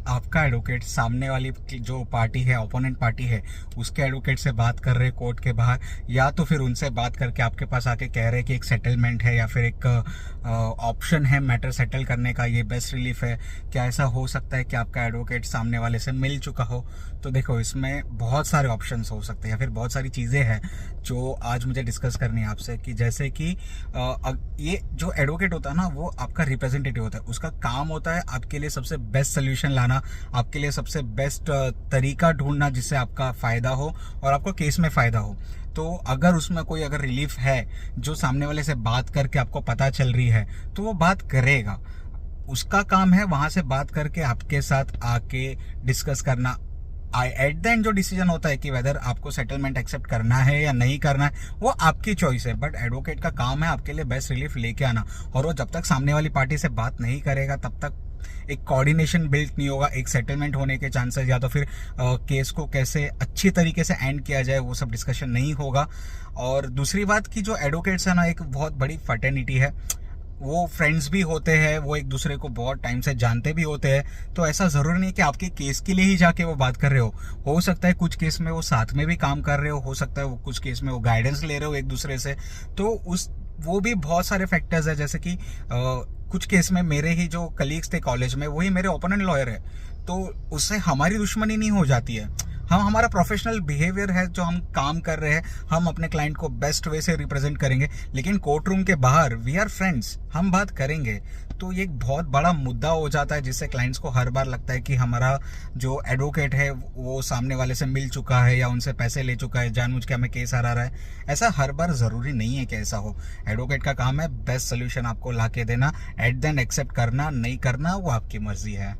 आपका एडवोकेट सामने वाली जो पार्टी है, ओपोनेंट पार्टी है, उसके एडवोकेट से बात कर रहे कोर्ट के बाहर, या तो फिर उनसे बात करके आपके पास आके कह रहे कि एक सेटलमेंट है या फिर एक ऑप्शन है मैटर सेटल करने का, ये बेस्ट रिलीफ है, क्या ऐसा हो सकता है कि आपका एडवोकेट सामने वाले से मिल चुका हो? तो देखो, इसमें बहुत सारे ऑप्शंस हो सकते हैं या फिर बहुत सारी चीज़ें हैं जो आज मुझे डिस्कस करनी है आपसे। कि जैसे कि ये जो एडवोकेट होता है ना, वो आपका रिप्रेजेंटेटिव होता है। उसका काम होता है आपके लिए सबसे बेस्ट सोल्यूशन लाना, आपके लिए सबसे बेस्ट तरीका ढूंढना जिससे आपका फ़ायदा हो और आपको केस में फ़ायदा हो। तो अगर उसमें कोई अगर रिलीफ है जो सामने वाले से बात करके आपको पता चल रही है, तो वो बात करेगा। उसका काम है वहां से बात करके आपके साथ आके डिस्कस करना। एट द एंड जो डिसीजन होता है कि वेदर आपको सेटलमेंट एक्सेप्ट करना है या नहीं करना है, वो आपकी चॉइस है। बट एडवोकेट का काम है आपके लिए बेस्ट रिलीफ लेके आना। और वो जब तक सामने वाली पार्टी से बात नहीं करेगा, तब तक एक कोऑर्डिनेशन बिल्ड नहीं होगा, एक सेटलमेंट होने के चांसेस, या तो फिर केस को कैसे अच्छी तरीके से एंड किया जाए, वो सब डिस्कशन नहीं होगा। और दूसरी बात कि जो एडवोकेट्स है ना, एक बहुत बड़ी फर्टेनिटी है। वो फ्रेंड्स भी होते हैं, वो एक दूसरे को बहुत टाइम से जानते भी होते हैं। तो ऐसा ज़रूरी नहीं कि आपके केस के लिए ही जाके वो बात कर रहे हो सकता है कुछ केस में वो साथ में भी काम कर रहे हो सकता है वो कुछ केस में वो गाइडेंस ले रहे हो एक दूसरे से। तो वो भी बहुत सारे फैक्टर्स है। जैसे कि कुछ केस में मेरे ही जो कलीग्स थे कॉलेज में, वही मेरे ओपोनेंट लॉयर है, तो उससे हमारी दुश्मनी नहीं हो जाती है। हम हमारा प्रोफेशनल बिहेवियर है, जो हम काम कर रहे हैं, हम अपने क्लाइंट को बेस्ट वे से रिप्रेजेंट करेंगे। लेकिन कोर्ट रूम के बाहर वी आर फ्रेंड्स, हम बात करेंगे। तो ये एक बहुत बड़ा मुद्दा हो जाता है, जिससे क्लाइंट्स को हर बार लगता है कि हमारा जो एडवोकेट है वो सामने वाले से मिल चुका है या उनसे पैसे ले चुका है, जानबूझ के हमें केस हरा रहा है। ऐसा हर बार ज़रूरी नहीं है कि ऐसा हो। एडवोकेट का काम है बेस्ट सोल्यूशन आपको ला के देना। एट द एंड एक्सेप्ट करना नहीं करना वो आपकी मर्जी है।